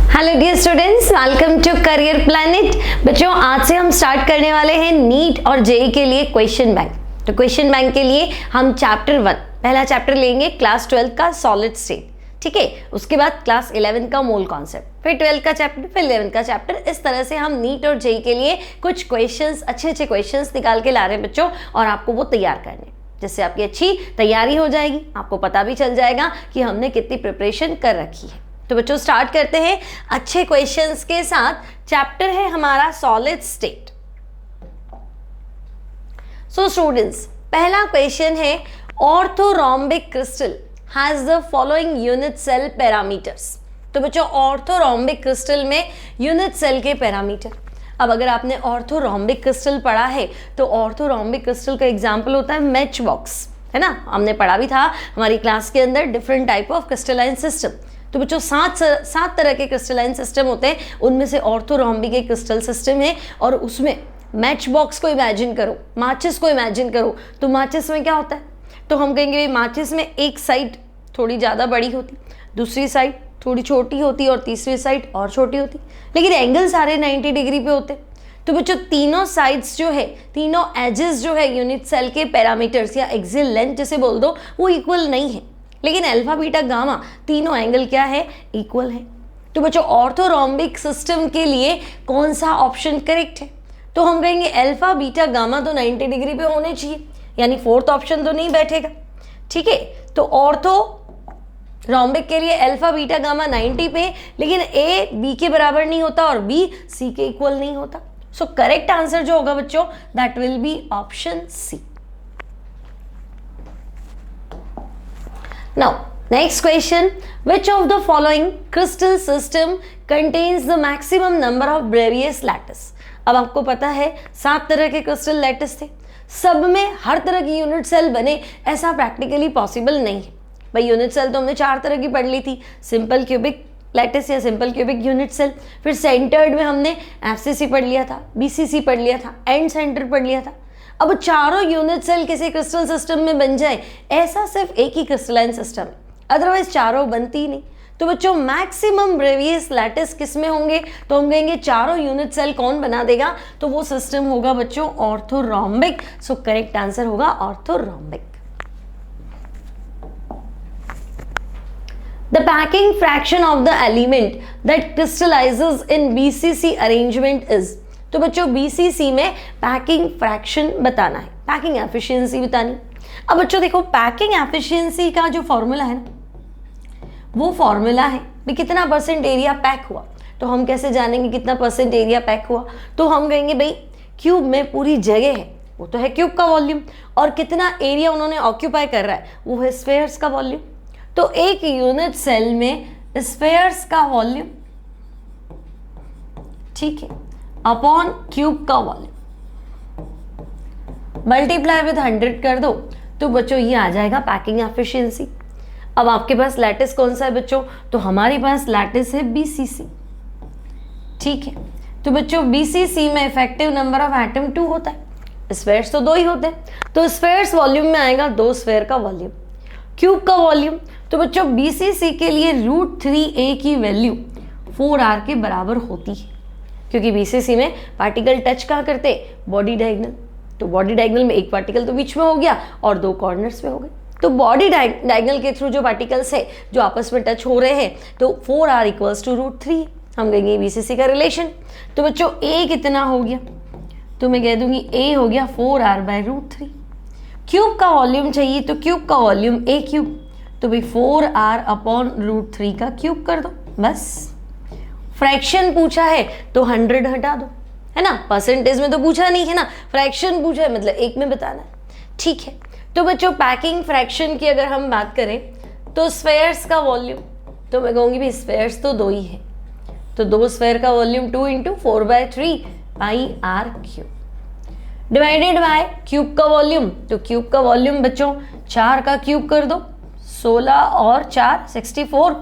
Hello dear students, welcome to Career Planet. बच्चों, आज से हम स्टार्ट करने वाले हैं नीट और जेईई के लिए क्वेश्चन बैंक। तो क्वेश्चन बैंक के लिए हम चैप्टर 1 पहला चैप्टर लेंगे, क्लास 12 का सॉलिड स्टेट। ठीक है, उसके बाद क्लास 11 का मोल कॉन्सेप्ट, फिर 12 का चैप्टर, फिर 11 का चैप्टर। इस तरह से हम नीट और जेईई के लिए कुछ क्वेश्चंस, अच्छे क्वेश्चंस निकाल के ला रहे हैं बच्चों, और आपको वो तैयार करने, जिससे आपकी अच्छी तैयारी हो जाएगी। आपको पता भी चल जाएगा कि हमने कितनी प्रिपरेशन कर रखी है। तो बच्चों, स्टार्ट करते हैं अच्छे क्वेश्चंस के साथ। चैप्टर है हमारा सॉलिड स्टेट। सो स्टूडेंट्स, पहला क्वेश्चन है, orthorhombic crystal has the following unit cell parameters. तो बच्चों, ऑर्थोरोम्बिक क्रिस्टल में यूनिट सेल के पैरामीटर। अब अगर आपने ऑर्थोरोम्बिक क्रिस्टल पढ़ा है तो ऑर्थोरोम्बिक क्रिस्टल का एग्जाम्पल होता है मैच बॉक्स, है ना। हमने पढ़ा भी था हमारी क्लास के अंदर different type of crystalline system. तो बच्चों, सात तरह के क्रिस्टलाइन सिस्टम होते हैं, उनमें से ऑर्थोरोम्बिक एक क्रिस्टल सिस्टम है। और उसमें मैच बॉक्स को इमेजिन करो, माचिस को इमेजिन करो। तो माचिस में क्या होता है, तो हम कहेंगे माचिस में एक साइड थोड़ी ज़्यादा बड़ी होती, दूसरी साइड थोड़ी छोटी होती और तीसरी साइड और छोटी होती, लेकिन एंगल सारे 90 डिग्री पे होते। तो बच्चों, तीनों साइड्स जो है, तीनों एजेस जो है यूनिट सेल के पैरामीटर्स या एक्सियल लेंथ जिसे बोल दो, वो इक्वल नहीं है। लेकिन अल्फा बीटा गामा तीनों एंगल क्या है, इक्वल है। तो बच्चों, ऑर्थोरोम्बिक सिस्टम के लिए कौन सा ऑप्शन करेक्ट है, तो हम कहेंगे अल्फा बीटा गामा तो 90 डिग्री पे होने चाहिए, यानी फोर्थ ऑप्शन तो नहीं बैठेगा। ठीक है, तो ऑर्थोरोम्बिक के लिए अल्फा बीटा गामा 90 पे, लेकिन ए बी के बराबर नहीं होता और बी सी के इक्वल नहीं होता। सो करेक्ट आंसर जो होगा बच्चों, that will be option C. Now, next question, which of the following crystal system contains the maximum number of Bravais lattice? अब आपको पता है 7 तरह के क्रिस्टल लैटिस थे, सब में हर तरह की यूनिट सेल बने, ऐसा प्रैक्टिकली पॉसिबल नहीं है। भाई यूनिट सेल तो हमने 4 तरह की पढ़ ली थी, सिंपल क्यूबिक लैटिस या सिंपल क्यूबिक यूनिट सेल, फिर सेंटर्ड में हमने एफसीसी पढ़ लिया था, बीसीसी पढ़ लिया था, एंड सेंटर पढ़ लिया था। अब चारों यूनिट सेल किसी क्रिस्टल सिस्टम में बन जाए, ऐसा सिर्फ एक ही क्रिस्टलाइन सिस्टम है, अदरवाइज चारों बनती ही नहीं। तो बच्चों, मैक्सिमम ब्रेवियस लैटिस किस में होंगे, तो हम कहेंगे चारों यूनिट सेल कौन बना देगा, तो वो सिस्टम होगा बच्चों ऑर्थोरोम्बिक। सो करेक्ट आंसर होगा orthorhombic. The packing fraction of the element that crystallizes in BCC arrangement is। तो बच्चों, BCC में पैकिंग फ्रैक्शन बताना है, पैकिंग एफिशिएंसी बतानी। अब बच्चों देखो, पैकिंग एफिशिएंसी का जो फॉर्मूला है ना, वो फॉर्मूला है भी कितना परसेंट एरिया पैक हुआ। तो हम कैसे जानेंगे कितना परसेंट एरिया पैक हुआ, तो हम कहेंगे भाई क्यूब में पूरी जगह है, वो तो है क्यूब का वॉल्यूम, और कितना एरिया उन्होंने ऑक्यूपाई कर रहा है, वो है स्फेयर्स का वॉल्यूम। तो एक यूनिट सेल में स्फेयर्स का वॉल्यूम, ठीक है, अपॉन क्यूब का वॉल्यूम मल्टीप्लाई विद 100 कर दो, तो बच्चों ये आ जाएगा पैकिंग एफिशिएंसी। अब आपके पास लैटिस कौन सा है बच्चों, तो हमारे पास लैटिस है बीसीसी। ठीक है, तो बच्चों बीसीसी में इफेक्टिव नंबर ऑफ एटम 2 होता है, स्फेयर्स तो 2 ही होते हैं, तो स्फेयर्स वॉल्यूम में आएगा 2 स्फेयर का वॉल्यूम, क्यूब का वॉल्यूम। तो बच्चों, बीसीसी के लिए √3a की वैल्यू 4r के बराबर होती है, क्योंकि बीसीसी में पार्टिकल टच कहाँ करते, बॉडी डायगोनल। तो बॉडी डायगोनल में एक पार्टिकल तो बीच में हो गया और 2 कॉर्नर्स में हो गए। तो बॉडी डायगोनल के थ्रू जो पार्टिकल्स है जो आपस में टच हो रहे हैं, तो 4r इक्वल्स टू √3, हम कहेंगे बीसीसी का रिलेशन। तो बच्चों, a कितना हो गया, तो मैं कह दूंगी a हो गया 4r/√3। क्यूब का वॉल्यूम चाहिए, तो क्यूब का वॉल्यूम a क्यूब, तो भाई 4r अपॉन √3 का क्यूब कर दो, बस। फ्रैक्शन पूछा है तो 100 हटा दो, है ना, परसेंटेज में तो पूछा नहीं है ना, फ्रैक्शन पूछा है मतलब एक में बताना है। ठीक है, तो बच्चों पैकिंग फ्रैक्शन की अगर हम बात करें, तो स्फेयर्स का वॉल्यूम, तो मैं कहूँगी भाई स्फेयर्स तो 2 ही है, तो 2 स्फेयर का volume 2 × 4/3 πr³ divided by cube का वॉल्यूम, तो क्यूब का वॉल्यूम बच्चों 4 का क्यूब कर दो, 16 और 4 64,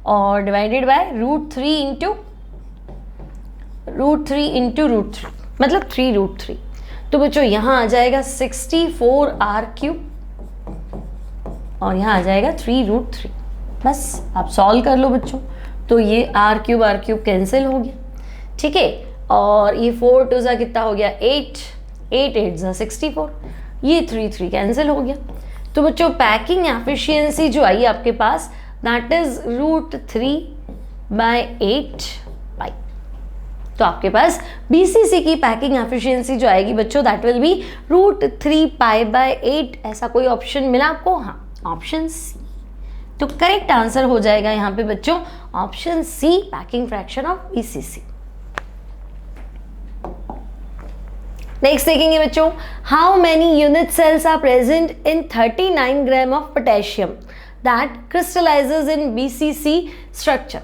और डिवाइडेड बाय √3 × मतलब 3√3। तो बच्चों यहाँ आ जाएगा 64r³ और यहाँ आ जाएगा 3√3। बस आप सॉल्व कर लो बच्चों, तो ये आर क्यूब कैंसिल हो गया, ठीक है। और ये 4 2 ज़ा कितना हो गया 8, 8 8 ज़ा 64, ये 3 3 कैंसिल हो गया। तो बच्चों पैकिंग एफिशिएंसी जो आई आपके पास दैट इज √3/8 पाई। तो आपके पास BCC की पैकिंग एफिशिएंसी जो आएगी बच्चों दैट विल बी √3π/8। ऐसा कोई ऑप्शन मिला आपको? हाँ, ऑप्शन सी। तो करेक्ट आंसर हो जाएगा यहाँ पे बच्चों option C, packing fraction of BCC। Next देखेंगे बच्चों, how many unit cells are present in 39 gram of potassium that crystallizes in BCC structure.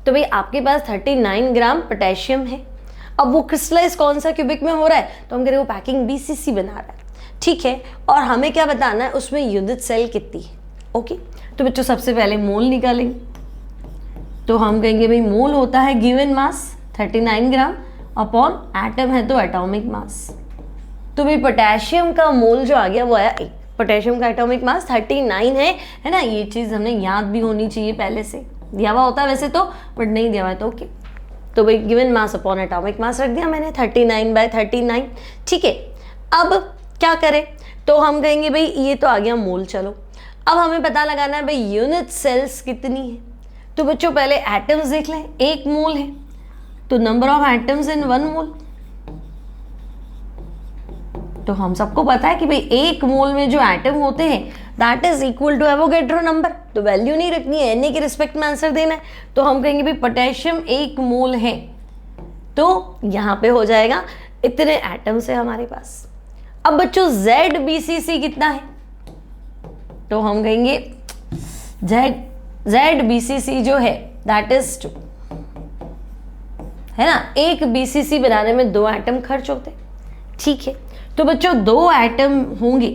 तो भाई आपके पास 39 ग्राम पोटेशियम है, अब वो क्रिस्टलाइज कौन सा क्यूबिक में हो रहा है, तो हम कह रहे हैं वो पैकिंग BCC बना रहा है, ठीक है। और हमें क्या बताना है उसमें यूनिट सेल कितनी है, ओके। तो बच्चों सबसे पहले मोल निकालेंगे, तो हम कहेंगे भाई मोल होता है गिवन मास 39 ग्राम अपॉन एटम है तो एटॉमिक मास। तो भाई पोटेशियम का मोल जो आ गया वो आया 1, पोटेशियम का एटॉमिक मास 39 है ना। ये चीज़ हमने याद भी होनी चाहिए, पहले से दिया हुआ होता है वैसे तो, बट नहीं दिया हुआ है तो ओके। तो भाई given mass upon atomic mass रख दिया मैंने 39/39, ठीक है। अब क्या करें, तो हम कहेंगे भाई ये तो आ गया मोल, चलो अब हमें पता लगाना है भाई यूनिट सेल्स कितनी है। तो बच्चों पहले एटम्स देख लें, 1 मोल है तो नंबर ऑफ एटम्स इन 1 मोल। तो हम सबको पता है कि भाई 1 मोल में जो एटम होते हैं that is equal to Avogadro number. तो वैल्यू नहीं रखनी है, Na के रिस्पेक्ट में आंसर देना है। तो हम कहेंगे भाई पोटेशियम 1 मोल है, तो यहाँ पे हो जाएगा इतने एटम्स है हमारे पास। अब बच्चों ZBCC कितना है, तो हम कहेंगे ZBCC जो है दैट इज 2, है ना। एक BCC बनाने में 2 एटम खर्च होते, ठीक है। तो बच्चों 2 एटम होंगे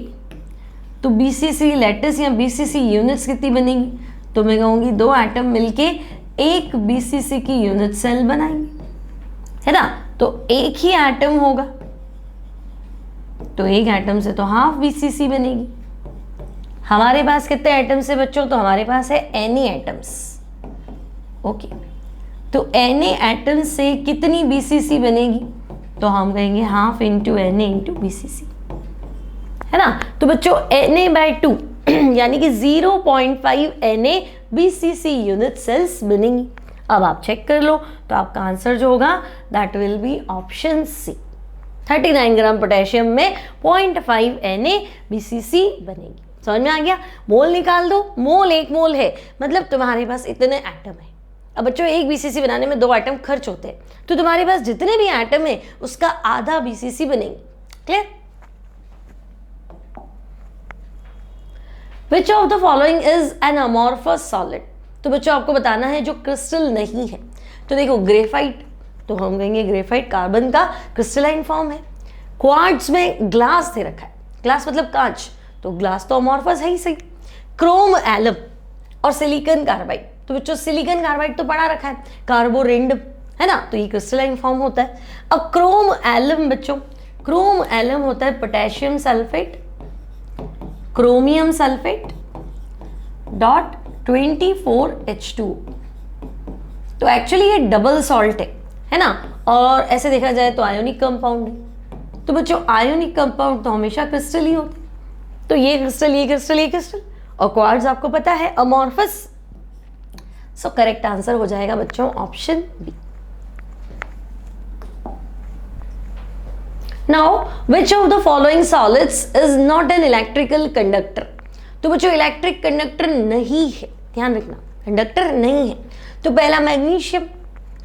तो BCC लैटिस या BCC यूनिट्स कितनी बनेंगी, तो मैं कहूँगी 2 एटम मिलके एक BCC की यूनिट सेल बनाएंगे, है ना। तो एक ही एटम होगा तो एक एटम से तो हाफ BCC बनेगी। हमारे पास कितने एटम्स है बच्चों, तो हमारे पास है Na एटम्स, ओके। तो Na एटम से कितनी BCC बनेगी, तो हम कहेंगे half into Na into BCC, है ना। तो बच्चों Na/2 यानी कि 0.5 Na BCC यूनिट सेल्स बनेंगी। अब आप चेक कर लो, तो आपका आंसर जो होगा that will be option C. 39 gram potassium में 0.5 Na BCC बनेगी। समझ में आ गया? मोल निकाल दो, मोल 1 मोल है मतलब तुम्हारे पास इतने एटम है। अब बच्चों एक BCC बनाने में 2 एटम खर्च होते हैं, तो तुम्हारे पास जितने भी एटम है उसका आधा BCC बनेंगे। Clear? Which of the following is an amorphous solid? तो बच्चों आपको बताना है जो क्रिस्टल नहीं है। तो देखो ग्रेफाइट, तो हम कहेंगे ग्रेफाइट कार्बन का क्रिस्टलाइन फॉर्म है। क्वार्ट्ज में ग्लास दे रखा है, ग्लास मतलब कांच, तो ग्लास तो अमॉर्फस है ही सही। क्रोम एलम और सिलिकॉन कार्बाइड, तो बच्चों सिलिकॉन कार्बाइड तो पढ़ा रखा है, कार्बोरेंडम, है ना। तो ये क्रिस्टलाइन फॉर्म होता है। अब क्रोम एलम बच्चों, क्रोम एलम होता है potassium sulphate, chromium sulphate dot 24H2। तो एक्चुअली ये डबल सॉल्ट है ना। और ऐसे देखा जाए तो आयोनिक कंपाउंड है। तो बच्चों आयोनिक कंपाउंड तो हमेशा क्रिस्टल ही होते, तो ये क्रिस्टल, ये क्रिस्टल, ये क्रिस्टल, और क्वार्ट्ज आपको पता है अमॉर्फस। सो करेक्ट आंसर हो जाएगा बच्चों option B. Now which of the following solids is not an electrical conductor? तो बच्चों इलेक्ट्रिक कंडक्टर नहीं है, ध्यान रखना, कंडक्टर नहीं है। तो पहला मैग्नीशियम,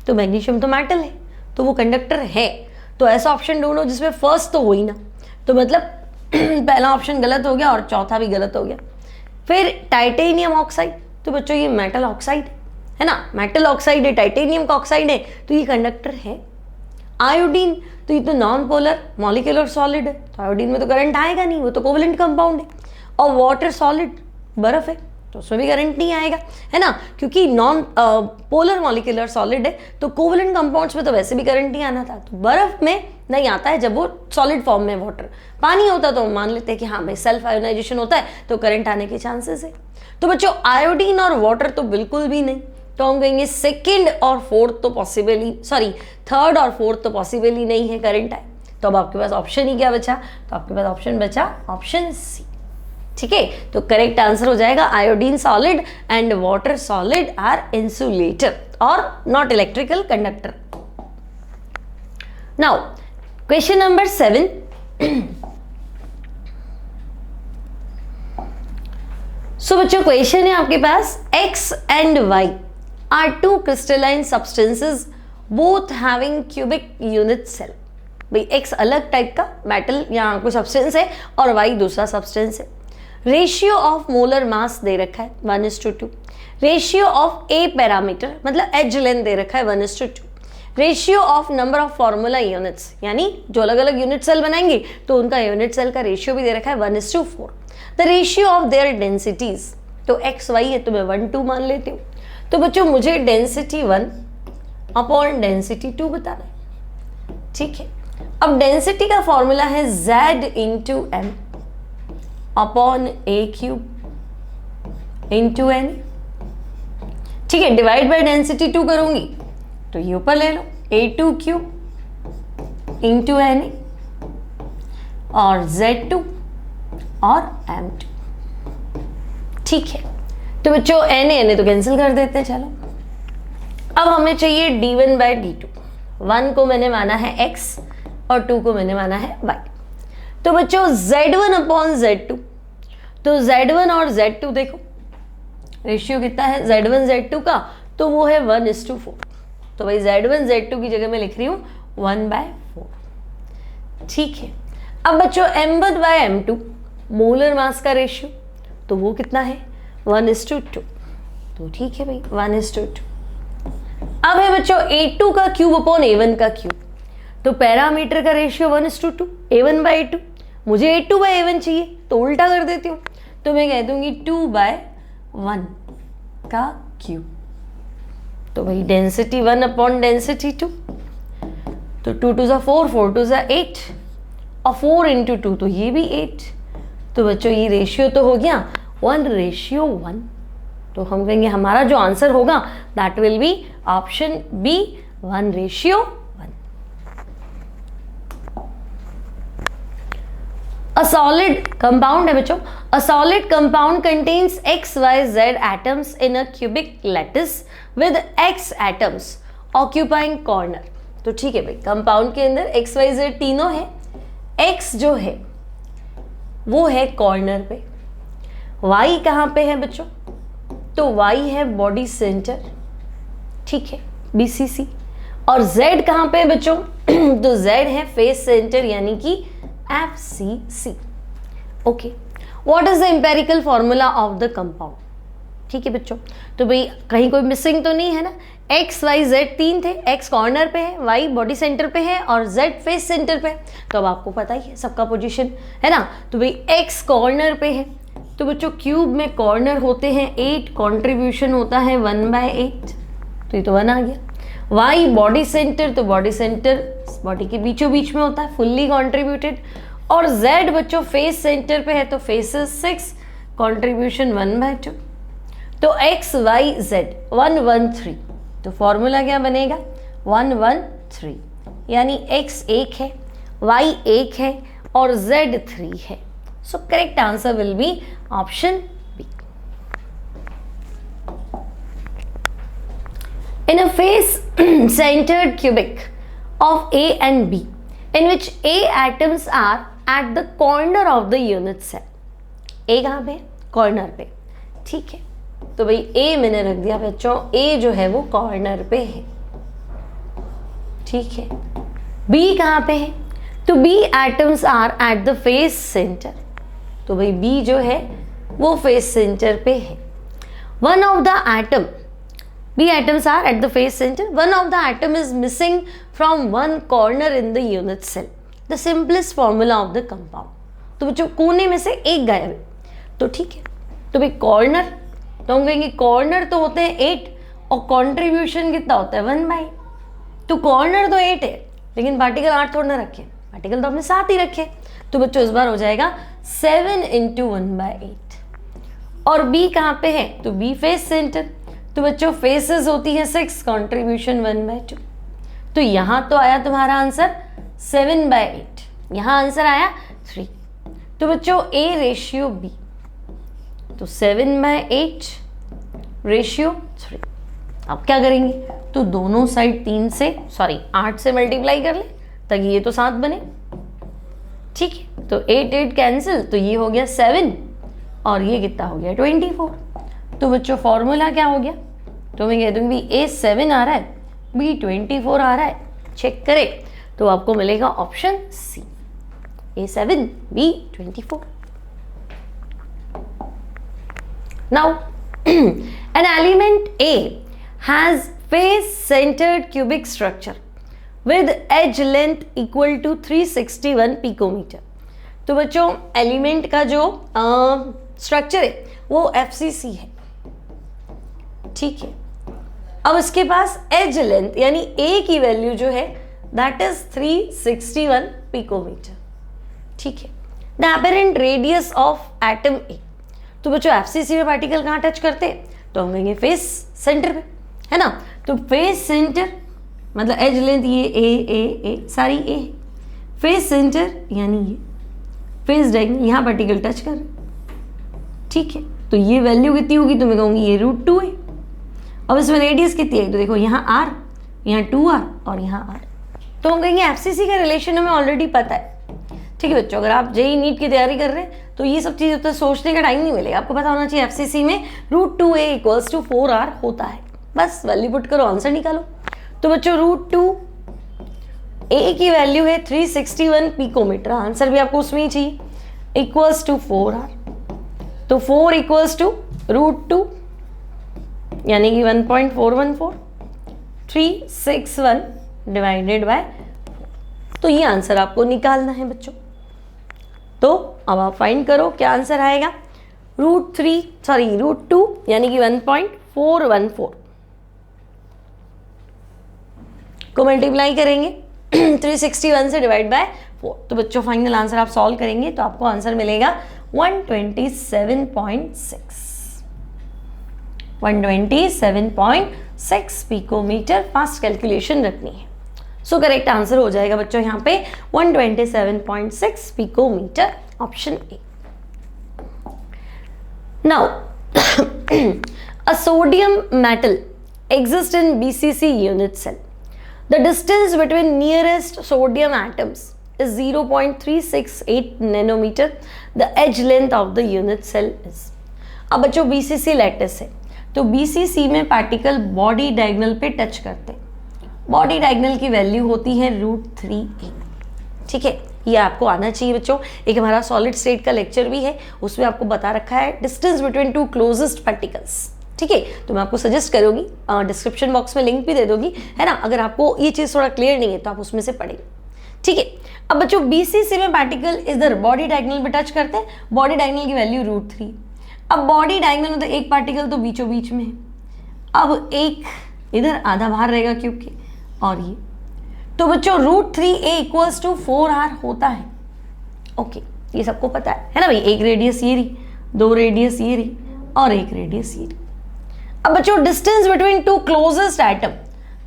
तो मैग्नीशियम तो मेटल है तो वो कंडक्टर है। तो ऐसा ऑप्शन ढूंढो जिसमें फर्स्ट तो हो ही ना, तो मतलब पहला ऑप्शन गलत हो गया और चौथा भी गलत हो गया। फिर टाइटेनियम ऑक्साइड, तो बच्चों ये मेटल ऑक्साइड है ना, मेटल ऑक्साइड है, टाइटेनियम का ऑक्साइड है, तो ये कंडक्टर है। आयोडीन, तो ये तो नॉन पोलर मॉलिक्यूलर सॉलिड है, तो आयोडीन में तो करंट आएगा नहीं, वो तो कोवेलेंट कंपाउंड है। और वाटर सॉलिड, बर्फ है, तो उसमें भी करंट नहीं आएगा, है ना, क्योंकि नॉन पोलर मॉलिक्यूलर सॉलिड है। तो कोवेलेंट कंपाउंड्स में तो वैसे भी करंट नहीं आना था, तो बर्फ में नहीं आता है जब वो सॉलिड फॉर्म में वाटर। पानी होता तो मान लेते हैं कि हाँ भाई सेल्फ आयोनाइजेशन होता है तो करंट आने के चांसेस है। तो बच्चों आयोडीन और वाटर तो बिल्कुल भी नहीं, तो तो हम कहेंगे सेकंड और फोर्थ तो पॉसिबल ही, सॉरी थर्ड और फोर्थ तो पॉसिबल ही नहीं है करंट है। तो अब आपके पास ऑप्शन ही क्या बचा, तो आपके पास ऑप्शन बचा ऑप्शन सी। ठीक है, तो करेक्ट आंसर हो जाएगा iodine solid and water solid are insulator और not electrical conductor. Now question number 7, सो बच्चों क्वेश्चन है आपके पास, X and Y are two crystalline substances both having cubic unit cell। भाई X अलग टाइप का मेटल या कोई सब्सटेंस है और Y दूसरा सब्सटेंस है। रेशियो ऑफ मोलर मास दे रखा है 1:2। रेशियो ऑफ ए पैरामीटर मतलब एज लेंथ दे रखा है 1:2। Ratio of number of formula units, यानी जो अलग अलग यूनिट सेल बनाएंगे तो उनका यूनिट सेल का रेशियो भी दे रखा है 1:4। The ratio of their densities, तो एक्स वाई है तो मैं 1:2 मान लेती हूँ। तो बच्चों मुझे डेंसिटी 1 अपॉन डेंसिटी 2 बताना है। ठीक है, अब डेंसिटी का फॉर्मूला है Z into M upon A cube into N. ठीक है, डिवाइड बाय डेंसिटी 2 करूंगी तो ये ऊपर ले लो A2 क्यूब इंटू एन और Z2 और M2। ठीक है, तो बच्चों एन तो कैंसिल कर देते हैं। चलो अब हमें चाहिए D1 बाय D2। 1 को मैंने माना है X और 2 को मैंने माना है Y। तो बच्चों Z1 अपॉन Z2, तो Z1 और Z2 देखो रेशियो कितना है Z1 Z2 का, तो वो है 1:4। तो भाई Z1 Z2 की जगह मैं लिख रही हूँ 1/4। ठीक है, अब बच्चों M1 bye M2 molar mass का रेशियो, तो वो कितना है 1:2। तो ठीक है भाई 1:2। अब है बच्चों A2 का क्यूब अपॉन A1 का क्यूब, तो पैरामीटर का रेशियो 1:2 A1 बाय A2। मुझे A2 बाय A1 चाहिए तो उल्टा कर देती हूँ, तो मैं कह दूंगी 2/1 का क्यूब। तो भाई डेंसिटी 1 अपॉन डेंसिटी 2, तो 2 2 4 4 2 8 और 4 इंटू 2 तो ये भी 8। तो बच्चों ये रेशियो तो हो गया 1:1। तो हम कहेंगे हमारा जो आंसर होगा that will be option B 1:1। A solid compound है बच्चों, a solid compound contains XYZ atoms in a cubic lattice with X atoms occupying corner. तो ठीक है भाई, कंपाउंड के अंदर XYZ तीनों है, X जो है वो है कॉर्नर पे, Y कहाँ पे है बच्चों, तो Y है बॉडी सेंटर। ठीक है BCC, और Z कहाँ पे है बच्चों तो Z है फेस सेंटर यानी कि FCC। Okay, what is the empirical formula of the compound. ठीक है बच्चों, तो भाई कहीं कोई मिसिंग तो नहीं है ना। X Y Z तीन थे, X कॉर्नर पे है, Y बॉडी सेंटर पे है और Z फेस सेंटर पे है। तो अब आपको पता ही है सबका पोजीशन है ना। तो भाई X कॉर्नर पे है, तो बच्चों क्यूब में कॉर्नर होते हैं 8, कंट्रीब्यूशन होता है 1/8, तो ये तो 1 आ गया। Y बॉडी सेंटर, तो बॉडी सेंटर बॉडी के बीचों बीच में होता है, फुल्ली कॉन्ट्रीब्यूटेड। और Z बच्चों फेस सेंटर पे है, तो फेसेस 6, कंट्रीब्यूशन 1/2। तो X Y Z 113, तो फॉर्मूला क्या बनेगा 113, यानी X 1 है, Y 1 है और Z 3 है। So correct answer will be option B. In a face-centered cubic of A and B, in which A atoms are at the corner of the unit cell. A कहाँ पे? Corner पे। ठीक है, तो भाई A मैंने रख दिया बच्चों, A जो है वो कॉर्नर पे है। ठीक है, B कहाँ पे है? तो B atoms are at the face center. तो भाई B जो है वो face center पे है। One of the atom, B atoms are at the face center. One of the atom is missing from one corner in the unit cell. The simplest formula of the compound. तो बच्चों कोने में से एक गायब है, तो ठीक है। तो भाई कॉर्नर, तो हम कहेंगे कॉर्नर तो होते हैं 8 और कंट्रीब्यूशन कितना होता है 1/8। तो कॉर्नर तो 8 है लेकिन पार्टिकल 8 थोड़ा ना रखे, पार्टिकल तो अपने साथ ही रखे। तो बच्चों इस बार हो जाएगा 7 × 1/8। और B कहाँ पे है? तो B फेस सेंटर, तो बच्चों फेसेस होती है 6, कंट्रीब्यूशन 1/2। तो यहाँ तो आया तुम्हारा आंसर 7/8, यहाँ आंसर आया 3। तो बच्चों A रेशियो B, तो 7/8 रेशियो 3। अब क्या करेंगे, तो दोनों साइड 8 से मल्टीप्लाई कर ले ताकि ये तो 7 बने। ठीक है, तो 8 कैंसिल, तो ये हो गया 7 और ये कितना हो गया 24। तो बच्चों फॉर्मूला क्या हो गया, तो मैं कह दूंगी A 7 आ रहा है, B 24 आ रहा है, चेक करें तो आपको मिलेगा option C, A 7 B 24। Now an element A has face centered cubic structure with edge length equal to 361 picometer। तो बच्चों एलिमेंट का जो स्ट्रक्चर है वो FCC है, ठीक है। अब इसके पास एज लेंथ यानी A की वैल्यू जो है दैट इज 361 पिकोमीटर, ठीक है। The apparent radius of atom A, तो बच्चों FCC में पार्टिकल कहाँ टच करते हैं, तो हम कहेंगे फेस सेंटर पे, है ना। तो फेस सेंटर मतलब एज लेंथ ये ए सारी ए, फेस सेंटर यानी ये फेस डायगोनल, यहाँ पार्टिकल टच कर रहे, ठीक है। तो ये वैल्यू कितनी होगी, तो मैं कहूँगी ये √2 है। अब इसमें रेडियस कितनी है, तो देखो यहाँ R, यहाँ 2R और यहाँ R, तो हम कहेंगे FCC का रिलेशन हमें ऑलरेडी पता है, ठीक है बच्चों। अगर आप JEE नीट की तैयारी कर रहे हैं तो ये सब चीज़ उतना सोचने का टाइम नहीं मिलेगा, आपको पता होना चाहिए FCC में √2A = 4R होता है, बस वैल्यू पुट करो आंसर निकालो। तो बच्चों √2A की वैल्यू है 361 पिकोमीटर, आंसर भी आपको उसमें ही चाहिए, इक्वल्स टू 4R, तो 4 इक्वल्स टू √2 यानी कि 1.414, 361 डिवाइडेड बाय 4, तो ये आंसर आपको निकालना है बच्चों। तो अब आप फाइंड करो क्या आंसर आएगा, √2 यानी कि 1.414 को मल्टीप्लाई करेंगे 361 से डिवाइड बाय 4, तो बच्चों फाइनल आंसर आप सॉल्व करेंगे तो आपको आंसर मिलेगा 127.6 पिकोमीटर। फास्ट कैलकुलेशन रखनी है, सो करेक्ट आंसर हो जाएगा बच्चों यहाँ पे 127.6 picometre, option A. Now a sodium metal exists in BCC unit cell. The distance between nearest sodium atoms is 0.368 nanometer. The edge length of the unit cell is. अब बच्चों BCC lattice है, तो BCC में particle body diagonal पे touch करते हैं, body diagonal की value होती है √3A, ठीक है। ये आपको आना चाहिए बच्चों, एक हमारा सॉलिड स्टेट का लेक्चर भी है, उसमें आपको बता रखा है distance between two closest particles, ठीक है। तो मैं आपको सजेस्ट करूँगी, डिस्क्रिप्शन बॉक्स में लिंक भी दे दूंगी, है ना। अगर आपको ये चीज़ थोड़ा क्लियर नहीं है तो आप उसमें से पढ़ेंगे, ठीक है। अब बच्चों BCC में पार्टिकल इधर बॉडी डायगोनल पे टच करते हैं, बॉडी डायगोनल की वैल्यू √3। अब बॉडी डायगोनल मतलब एक पार्टिकल तो बीचों बीच में है, अब एक इधर आधा बाहर रहेगा क्यूब के, और ये तो बच्चों √3A = 4R होता है, ओके। ये सबको पता है ना भाई, एक रेडियस ये रही, दो रेडियस ये रही और एक रेडियस ये रही। अब बच्चों distance between two closest atom,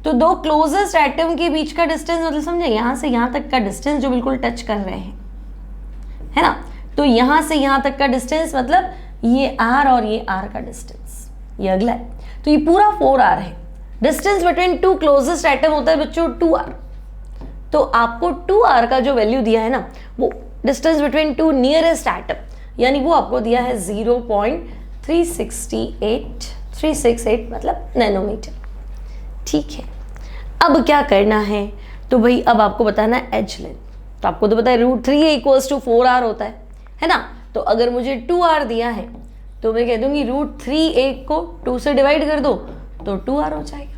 तो दो क्लोजेस्ट एटम के बीच का डिस्टेंस मतलब समझे, यहाँ से यहाँ तक का डिस्टेंस जो बिल्कुल टच कर रहे हैं, है ना। तो यहाँ से यहाँ तक का डिस्टेंस मतलब ये R और ये R का डिस्टेंस, ये अगला है, तो ये पूरा 4R है। Distance between two closest atom होता है बच्चों 2R, तो आपको 2R का जो वैल्यू दिया है ना, वो distance between two nearest atom यानी वो आपको दिया है 0.368 मतलब नैनोमीटर, ठीक है। अब क्या करना है, तो भाई अब आपको बताना है एज लेंथ, तो आपको तो पता है √3A = 4R होता है ना। तो अगर मुझे 2R दिया है तो मैं कह दूंगी √3A को 2 से डिवाइड कर दो तो 2R हो जाएगा,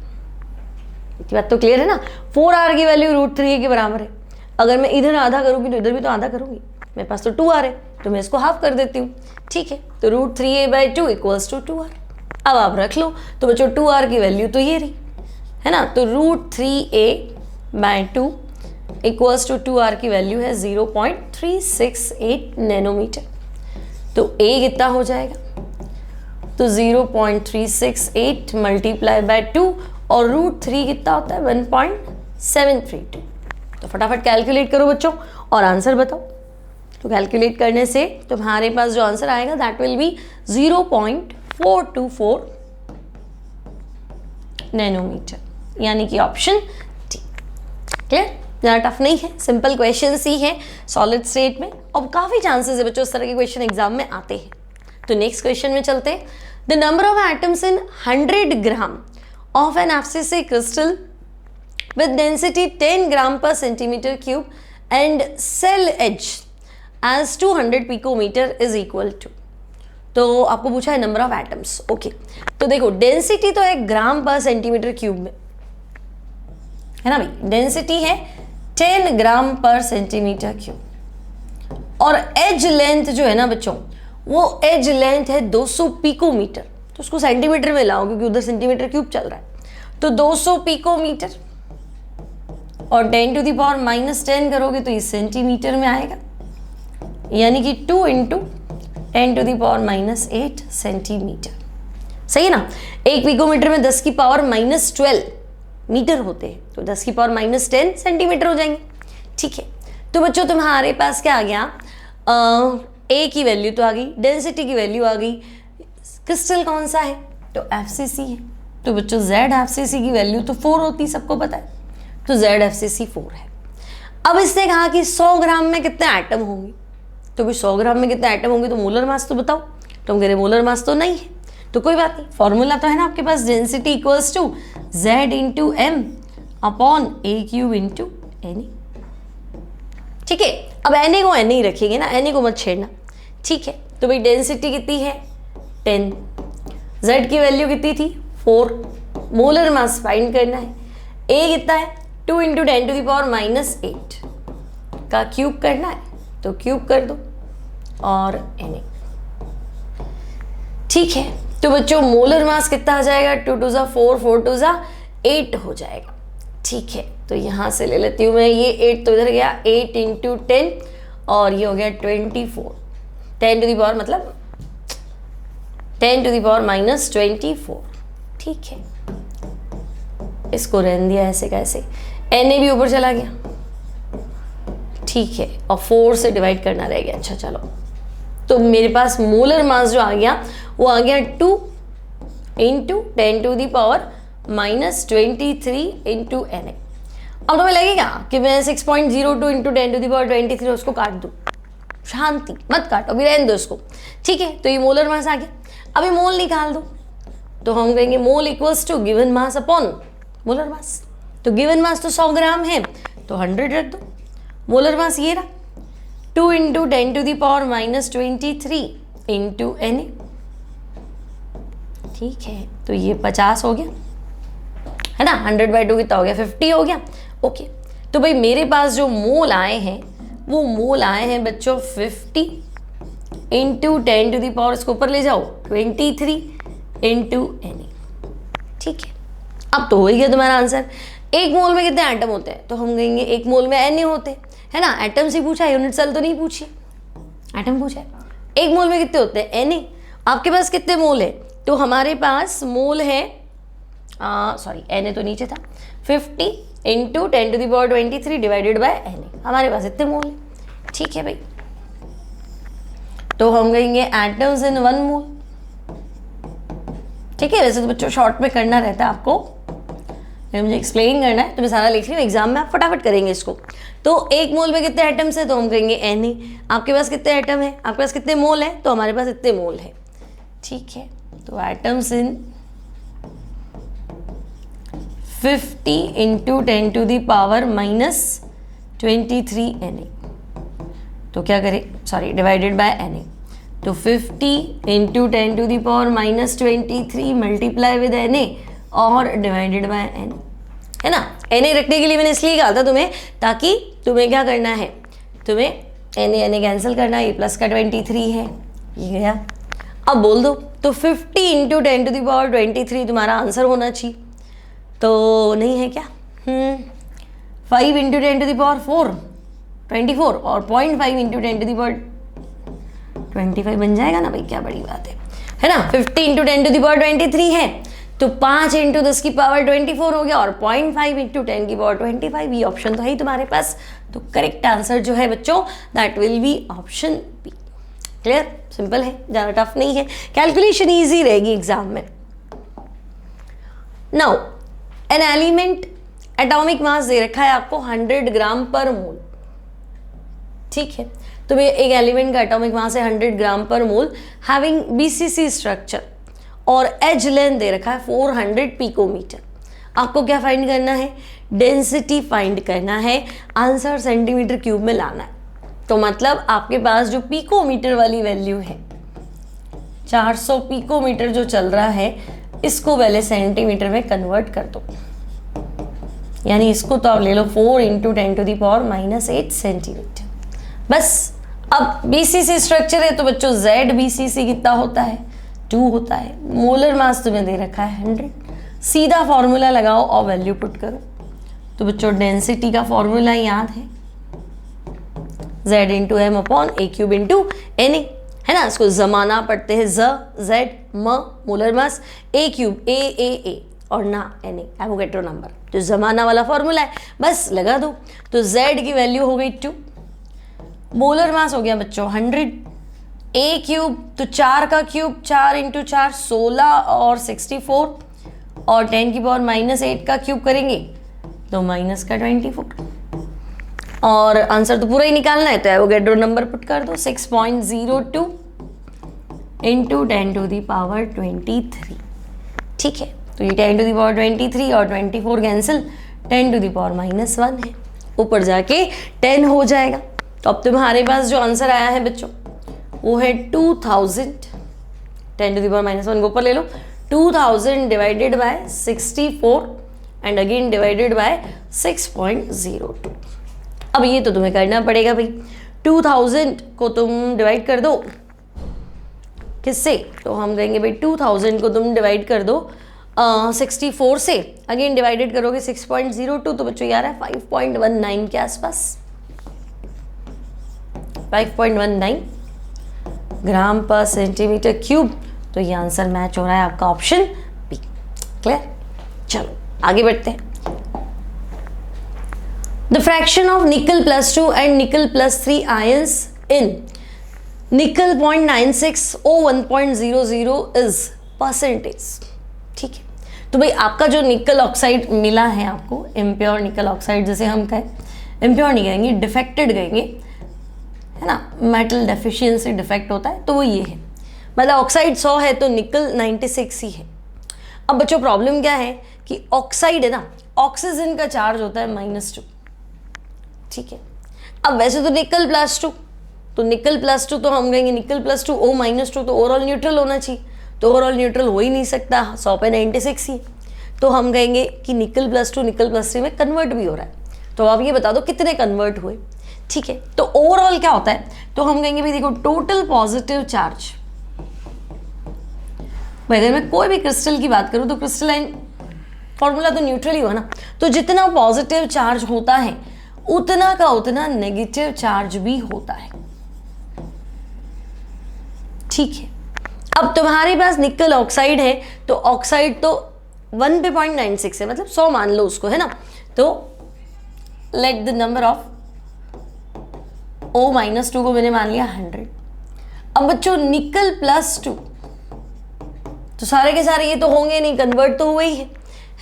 ये बात तो क्लियर है ना। 4R की वैल्यू √3A के बराबर है, अगर मैं इधर आधा करूंगी तो इधर भी तो आधा करूंगी, मेरे पास तो 2R है तो मैं इसको हाफ कर देती हूँ, ठीक है। तो √3A/2 = 2R। अब आप रख लो, तो बच्चों 2R की वैल्यू तो ये रही, है ना। तो √3A/2 = 2R की वैल्यू है 0.368 नैनोमीटर। तो A कितना हो जाएगा तो 0.368 मल्टीप्लाई बाय 2 और √3 कितना होता है 1.732। तो फटाफट कैलकुलेट करो बच्चों और आंसर बताओ। तो कैलकुलेट करने से तुम्हारे पास जो आंसर आएगा दैट विल बी 0.424 नैनोमीटर, यानी कि ऑप्शन डी। क्लियर? ज़्यादा टफ नहीं है, सिंपल क्वेश्चन ही है सॉलिड स्टेट में, और काफ़ी चांसेस है बच्चों इस तरह के क्वेश्चन एग्जाम में आते हैं। तो नेक्स्ट क्वेश्चन में चलते हैं। The number of atoms in 100 gram of an FCC crystal with density 10 gram per centimeter cube and cell edge as 200 picometer is equal to। तो आपको पूछा है नंबर ऑफ एटम्स। ओके, तो देखो डेंसिटी तो है ग्राम पर सेंटीमीटर क्यूब में, है ना भाई, डेंसिटी है 10 ग्राम पर सेंटीमीटर क्यूब, और एज लेंथ जो है ना बच्चों, वो एज लेंथ है 200 पिकोमीटर। तो उसको सेंटीमीटर में लाओ क्योंकि उधर सेंटीमीटर क्यूब चल रहा है, तो 200 पिकोमीटर और 10 to the power -10 करोगे तो ये सेंटीमीटर में आएगा, यानी कि 2 × 10 to the power -8 सेंटीमीटर। सही है ना? एक पिकोमीटर में 10 की पावर -12 मीटर होते हैं, तो 10 की पावर -10 सेंटीमीटर हो जाएंगे। ठीक है, तो बच्चों तुम्हारे पास क्या आ गया, ए की वैल्यू तो आ गई, डेंसिटी की वैल्यू आ गई, क्रिस्टल कौन सा है तो FCC है, तो बच्चों Z FCC की वैल्यू तो 4 होती, सबको पता है, तो Z FCC 4 है। अब इसने कहा कि 100 ग्राम में कितने एटम होंगे, तो भी 100 ग्राम में कितने एटम होंगे तो मोलर मास तो बताओ, तो हम कह रहे मोलर मास तो नहीं है, तो कोई बात नहीं, फॉर्मूला तो है ना आपके पास, density equals to Z × M upon A³ × Na। ठीक है, अब Na को Na ही रखेंगे ना, Na को मत छेड़ना। ठीक है, तो भाई डेंसिटी कितनी है 10, Z की वैल्यू कितनी थी 4, मोलर मास फाइंड करना है, A कितना है 2 × 10 to the power -8 का क्यूब करना है, तो क्यूब कर दो और Na। ठीक है, तो बच्चों मोलर मास कितना आ जाएगा, 2 × 4 4 × 8 हो जाएगा। ठीक है, तो यहाँ से ले लेती हूँ मैं, ये 8 तो इधर गया, 8 × 10 और ये हो गया 24, 10 to the power मतलब 10 to the power -24। ठीक है, इसको रहने दिया ऐसे कैसे, Na भी ऊपर चला गया। ठीक है, और 4 से डिवाइड करना रह गया। अच्छा चलो, तो मेरे पास मोलर मास जो आ गया वो आ गया 2 × 10 to the power -23 × Na। अब तुम्हें लगेगा कि मैं 6.02 × 10 to the power 23 उसको काट दूँ, शांति मत काटो, अभी रहने दो उसको। ठीक है, तो ये मोलर मास आ गया, अभी मोल निकाल दो, तो हम कहेंगे mole equals to given mass upon molar mass. तो गिवन मास तो 100 ग्राम है, तो 100 रख दो, मोलर मास ये रहा 2 × 10 to the power -23 × Na। ठीक है, तो ये 50 हो गया, है ना, 100/2 कितना हो गया 50 हो गया। ओके, तो भाई मेरे पास जो मोल आए हैं वो मोल आए हैं बच्चों 50 × 10 to the power, इसको ऊपर ले जाओ 23 × Na। ठीक है, अब तो हो ही गया तुम्हारा आंसर। एक मोल में कितने एटम होते हैं, तो हम कहेंगे एक मोल में Na होते हैं, है ना, एटम से पूछा, यूनिट सेल तो नहीं पूछी, एटम पूछा है। एक मोल में कितने होते हैं Na, आपके पास कितने मोल है, तो हमारे पास मोल है सॉरी Na तो नीचे था, 50 × 10 to the power 23 divided by Na, हमारे पास इतने मोल है। ठीक है भाई, तो हम कहेंगे एटम्स इन 1 मोल। ठीक है, वैसे तो बच्चों शॉर्ट में करना रहता है आपको, मुझे एक्सप्लेन करना है तो मैं सारा लिख रही हूँ, एग्जाम में आप फटाफट करेंगे इसको। तो एक मोल में कितने एटम्स हैं, तो हम कहेंगे Na। आपके पास कितने एटम है, आपके पास कितने मोल है, तो हमारे पास इतने मोल है। ठीक है, तो atoms in 50 × 10 to the power -23 Na, तो क्या करें, सॉरी डिवाइडेड बाय Na, तो 50 × 10 to the power -23 multiply with Na और डिवाइडेड बाय N, है ना। Na रखने के लिए मैंने इसलिए कहा था तुम्हें, ताकि तुम्हें क्या करना है, तुम्हें Na कैंसिल करना है, ये प्लस का 23 है, ये गया। अब बोल दो, तो 50 × 10 to the power 23 तुम्हारा आंसर होना चाहिए, तो नहीं है क्या, 5 × 10 to the power 4 24 और 0.5 × 10 to the power 25 बन जाएगा ना भाई, क्या बड़ी बात है। है ना, 50 इंटू 10 टू द पावर 23 है, तो 5 इंटू 10 की पावर 24 हो गया, और 0.5 इंटू 10 की पावर 25, ये ऑप्शन तो है ही तुम्हारे पास। तो करेक्ट आंसर जो है बच्चों that will be option B. Clear, simple है, ज़्यादा टफ नहीं है, कैलकुलेशन ईजी रहेगी एग्जाम में। Now an element atomic mass दे रखा है आपको 100 ग्राम पर मोल, ठीक है। तो भैया एक एलिमेंट का एटॉमिक मास है 100 ग्राम पर मोल, हैविंग बीसीसी स्ट्रक्चर, और एज लेंथ दे रखा है 400 पिकोमीटर। आपको क्या फाइंड करना है, डेंसिटी फाइंड करना है, आंसर सेंटीमीटर क्यूब में लाना है। तो मतलब आपके पास जो पिकोमीटर वाली वैल्यू है 400 पिकोमीटर जो चल रहा है, इसको पहले सेंटीमीटर में कन्वर्ट कर दो, यानी इसको तो आप ले लो 4 into 10 to the power -8 centimetre. बस अब बीसीसी स्ट्रक्चर है तो बच्चों जेड बीसीसी कितना होता है, 2 होता है। मोलर मास तुम्हें दे रखा है 100, सीधा फॉर्मूला लगाओ और वैल्यू पुट करो। तो बच्चों डेंसिटी का फॉर्मूला याद है, Z into M upon A cube into N A, है ना। इसको जमाना पढ़ते हैं, Z म मोलर मास, ए क्यूब ए और ना एन ए, एवोगैड्रो नंबर, तो जमाना वाला फॉर्मूला है, बस लगा दो। तो Z की वैल्यू हो गई 2, मोलर मास हो गया बच्चों 100, ए क्यूब तो 4 का क्यूब, 4 इंटू 4 16 और 64, और 10 की पावर -8 का क्यूब करेंगे तो माइनस का 24, और आंसर तो पूरा ही निकालना है, तो एवोगैड्रो नंबर पुट कर दो 6.02 इंटू 10 टू दी पावर 23, ठीक है। तो ये 10 टू दी पावर 23 और 24 कैंसिल, 10 टू दी पावर -1 है, ऊपर जाके 10 हो जाएगा। तो अब तुम्हारे पास जो आंसर आया है बच्चों वो है 2000, 10 टू दी पावर -1 को ऊपर ले लो, 2000 divided by 64 and again divided by 6.02। अब ये तो तुम्हें करना पड़ेगा भाई, 2000 को तुम डिवाइड कर दो किससे, तो हम देंगे भाई 2000 को तुम डिवाइड कर दो 64 से, अगेन डिवाइडेड करोगे 6.02, तो बच्चों यार है 5.19 के आसपास, 5.19 ग्राम पर सेंटीमीटर क्यूब। तो ये आंसर मैच हो रहा है आपका ऑप्शन बी। क्लियर, चलो आगे बढ़ते हैं। द फ्रैक्शन ऑफ निकल +2 एंड निकल +3 आयंस इन निकल 0.96 O 1.00 इज परसेंटेज, ठीक है। तो भाई आपका जो निकल ऑक्साइड मिला है आपको, इम्प्योर निकल ऑक्साइड जिसे हम कहें, इम्प्योर नहीं कहेंगे, डिफेक्टेड कहेंगे, है ना, मेटल डेफिशिएंसी डिफेक्ट होता है, तो वो ये है, मतलब ऑक्साइड 100 है तो निकल 96 ही है। अब बच्चों प्रॉब्लम क्या है कि ऑक्साइड है ना, ऑक्सीजन का चार्ज होता है -2, ठीक है। अब वैसे तो निकल +2, तो निकल +2 तो हम कहेंगे निकल +2 O -2, तो ओवरऑल न्यूट्रल होना चाहिए, तो ओवरऑल न्यूट्रल हो ही नहीं सकता, 100 पे 96 ही, तो हम कहेंगे कि निकल +2 निकल +3 में कन्वर्ट भी हो रहा है। तो आप ये बता दो कितने कन्वर्ट हुए, ठीक है। तो ओवरऑल क्या होता है, तो हम कहेंगे भाई देखो टोटल पॉजिटिव चार्ज, भाई अगर मैं कोई भी क्रिस्टल की बात करूं तो क्रिस्टलाइन फॉर्मूला तो न्यूट्रल ही हुआ ना, तो जितना पॉजिटिव चार्ज होता है उतना का उतना नेगेटिव चार्ज भी होता है, ठीक है। अब तुम्हारे पास निकल ऑक्साइड है, तो ऑक्साइड तो 1 पे 0.96 है, मतलब 100 मान लो उसको, है ना। तो let the number of O -2 को मैंने मान लिया 100। अब बच्चों निकल +2, तो सारे के सारे ये तो होंगे नहीं, कन्वर्ट तो हुए ही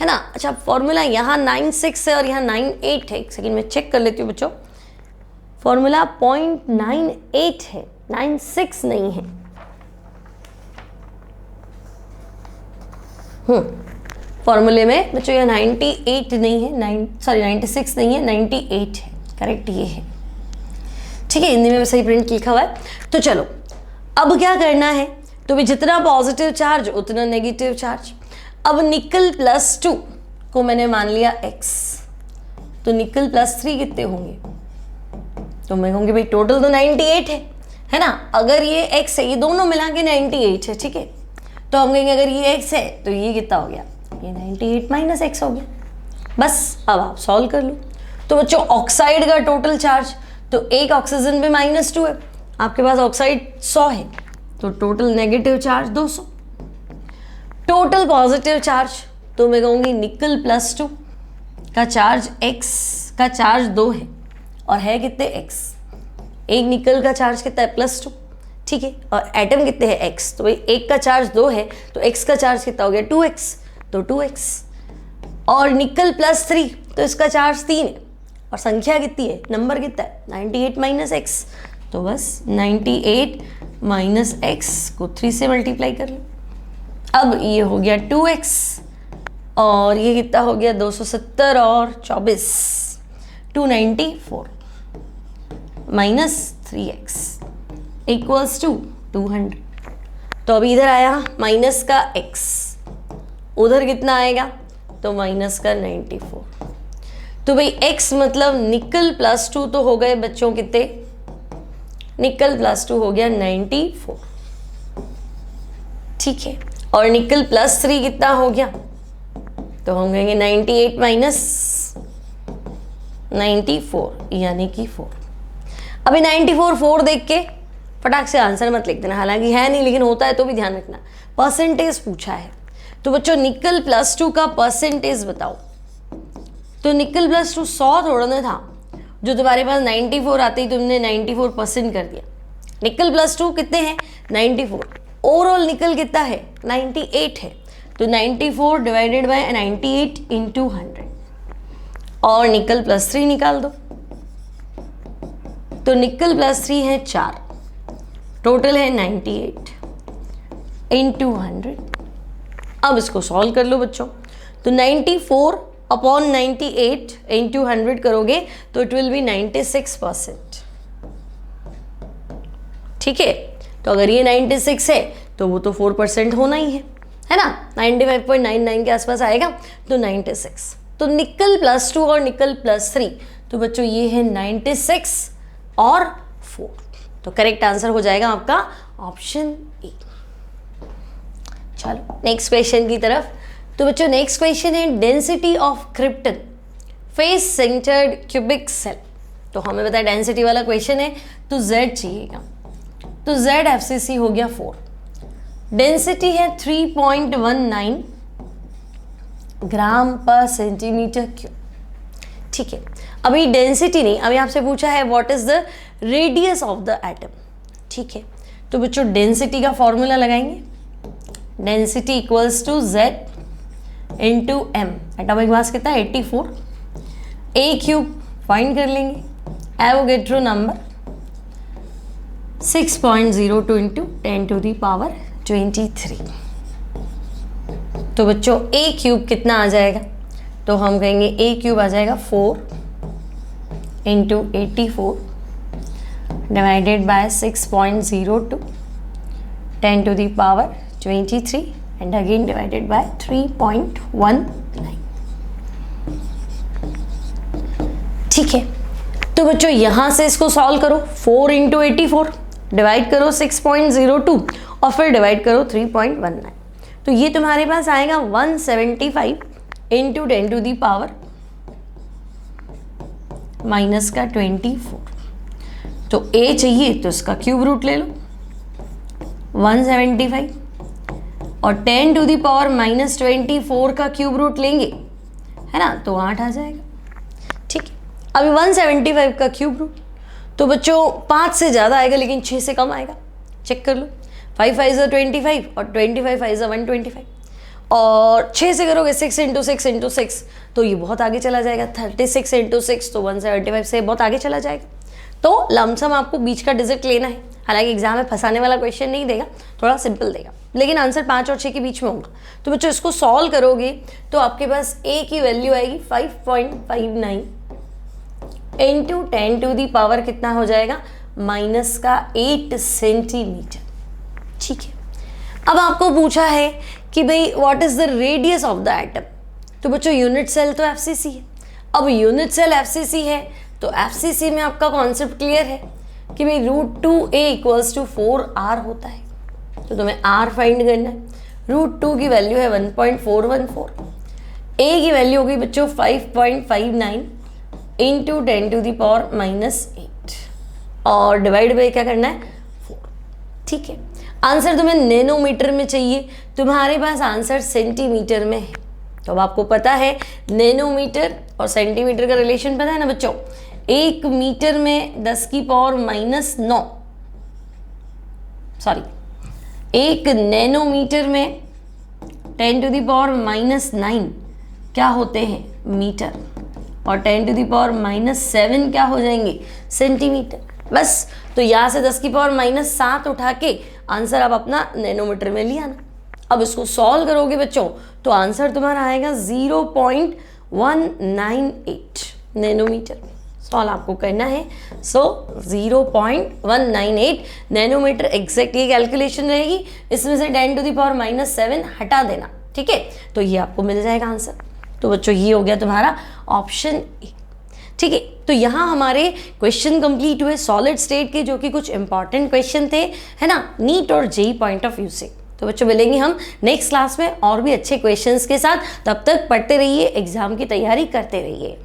है ना। अच्छा फॉर्मूला यहाँ 96 है और यहाँ 98 है, एक सेकेंड में चेक कर लेती हूँ बच्चों, फॉर्मूला 0.98 है, 96 नहीं है। फॉर्मूले में बच्चों यह 98 नहीं है, 96 नहीं है, 98 है, करेक्ट ये है, ठीक है। हिंदी में सही प्रिंट लिखा हुआ है। तो चलो अब क्या करना है, तो भी जितना पॉजिटिव चार्ज उतना नेगेटिव चार्ज। अब निकल +2 को मैंने मान लिया X, तो निकल +3 कितने होंगे, तो मैं कहूँगी भाई टोटल तो 98 है ना। अगर ये X है, ये दोनों मिला के 98 है, ठीक है। तो हम कहेंगे अगर ये X है तो ये कितना हो गया, ये 98 - X हो गया। बस अब आप सॉल्व कर लो। तो बच्चों ऑक्साइड का टोटल चार्ज, तो एक ऑक्सीजन पे -2 है, आपके पास ऑक्साइड 100 है, तो total negative charge 200, total positive charge तो मैं कहूँगी निकल +2 का चार्ज x का चार्ज 2 है और है कितने x, एक निकल का चार्ज कितना है +2, ठीक है, और एटम कितने हैं x, तो भाई एक का चार्ज 2 है तो x का चार्ज कितना हो गया 2x, तो 2x, और निकल +3 तो इसका चार्ज 3 है और संख्या कितनी है, नंबर कितना है 98 - x, तो बस 98 - x को 3 से मल्टीप्लाई कर लो। अब ये हो गया 2x और ये कितना हो गया 270 और 24 294 - 3x इक्वल्स टू 200। तो अब इधर आया माइनस का x, उधर कितना आएगा तो माइनस का 94। तो भाई x मतलब निकल +2 तो हो गए बच्चों कितने, निकल +2 हो गया 94, ठीक है, और निकल +3 कितना हो गया, तो हम कहेंगे 98 - 94 यानी कि 4। अभी 94 4 देख के फटाक से आंसर मत लिख देना, हालांकि है नहीं लेकिन होता है तो भी ध्यान रखना, परसेंटेज पूछा है। तो बच्चों निकल +2 का परसेंटेज बताओ, तो निकल +2 100 थोड़ा ना था, जो तुम्हारे पास 94 आते ही तुमने 94% कर दिया। निकल +2 कितने हैं 94, ओवरऑल निकल कितना है 98 है, तो 94 डिवाइडेड बाय 98 इंटू 100, और निकल +3 निकाल दो, तो निकल +3 है 4, टोटल है 98 इंटू 100। अब इसको सॉल्व कर लो बच्चों, तो 94 अपॉन 98 इंटू 100 करोगे तो इट विल बी 96%, ठीक है। तो अगर ये 96 है तो वो तो 4% होना ही है ना, 95.99 के आसपास आएगा, तो 96। तो निकल +2 और निकल +3, तो बच्चों ये है 96 और 4, तो करेक्ट आंसर हो जाएगा आपका ऑप्शन ए। चलो नेक्स्ट क्वेश्चन की तरफ। तो बच्चों नेक्स्ट क्वेश्चन है density of krypton face centred cubic cell. तो हमें बताया डेंसिटी वाला क्वेश्चन है तो Z चाहिएगा, तो Z FCC हो गया 4, डेंसिटी है 3.19 ग्राम पर सेंटीमीटर क्यूब, ठीक है। अभी डेंसिटी नहीं, अभी आपसे पूछा है what is the radius of the atom, ठीक है। तो बच्चों डेंसिटी का फॉर्मूला लगाएंगे, density equals to Z into M, atomic mass कितना है 84, A क्यूब फाइंड कर लेंगे, एवोगेड्रो नंबर 6.02 इंटू 10⁻23। तो बच्चों A क्यूब कितना आ जाएगा, तो हम कहेंगे A क्यूब आ जाएगा 4 into 84 divided by 6.02 10⁻23 and again divided by 3.19, ठीक है। तो बच्चों यहां से इसको सॉल्व करो, 4 इंटू 84 डिवाइड करो 6.02 और फिर डिवाइड करो 3.19, तो ये तुम्हारे पास आएगा 175 इंटू 10⁻⁻24। तो A चाहिए तो इसका क्यूब रूट ले लो 175 और 10⁻⁻24 का क्यूब रूट लेंगे, है ना, तो 8 आ जाएगा, ठीक है। अभी 175 का क्यूब रूट, तो बच्चों 5 से ज़्यादा आएगा लेकिन 6 से कम आएगा, चेक कर लो, 5 5 = 25 और 25 5 = 125, और 6 से करोगे 6 इंटू 6 इंटू 6 तो ये बहुत आगे चला जाएगा, 36 इंटू 6 तो 175 से बहुत आगे चला जाएगा। तो लमसम आपको बीच का डिजिट लेना है, हालांकि एग्जाम में फंसाने वाला क्वेश्चन नहीं देगा, थोड़ा सिंपल देगा, लेकिन आंसर 5 और 6 के बीच में होगा। तो बच्चों इसको सॉल्व करोगे तो आपके पास A की वैल्यू आएगी 5.59 इंटू 10⁻⁻ कितना हो जाएगा -8 सेंटीमीटर, ठीक है। अब आपको पूछा है कि भाई what is the radius of the atom, तो बच्चों यूनिट सेल तो FCC है। अब यूनिट सेल FCC है तो FCC में आपका कॉन्सेप्ट क्लियर है कि भाई √2a = 4r होता है, तो तुम्हें r फाइंड करना है। √2 की वैल्यू है 1.414, a की वैल्यू होगी बच्चों 5.59 इंटू 10⁻⁻8 और डिवाइड बाई क्या करना है 4, ठीक है। आंसर तुम्हें नैनोमीटर में चाहिए, तुम्हारे पास आंसर सेंटीमीटर में है। तो अब आपको पता है नैनोमीटर और सेंटीमीटर का रिलेशन पता है ना बच्चों। 1 मीटर में 10 की पावर -9, सॉरी 1 नैनोमीटर में 10 टू द पावर -9 क्या होते हैं, मीटर, और 10 टू द पावर -7 क्या हो जाएंगे, सेंटीमीटर। बस, तो यहाँ से 10 की पावर -7 उठा के आंसर आप अपना नैनोमीटर में लिया ना। अब इसको सॉल्व करोगे बच्चों तो आंसर तुम्हारा आएगा 0.198 नैनोमीटर। सॉल्व आपको करना है। सो 0.198 नैनोमीटर एग्जैक्ट ये कैलकुलेशन रहेगी। इसमें से 10 टू द पावर -7 हटा देना, ठीक है, तो ये आपको मिल जाएगा आंसर। तो बच्चों ये हो गया तुम्हारा ऑप्शन ए, ठीक है। तो यहाँ हमारे क्वेश्चन कंप्लीट हुए सॉलिड स्टेट के, जो कि कुछ इंपॉर्टेंट क्वेश्चन थे, है ना, नीट और जेईई पॉइंट ऑफ व्यू से। तो बच्चों मिलेंगे हम नेक्स्ट क्लास में और भी अच्छे क्वेश्चंस के साथ। तब तक पढ़ते रहिए, एग्जाम की तैयारी करते रहिए।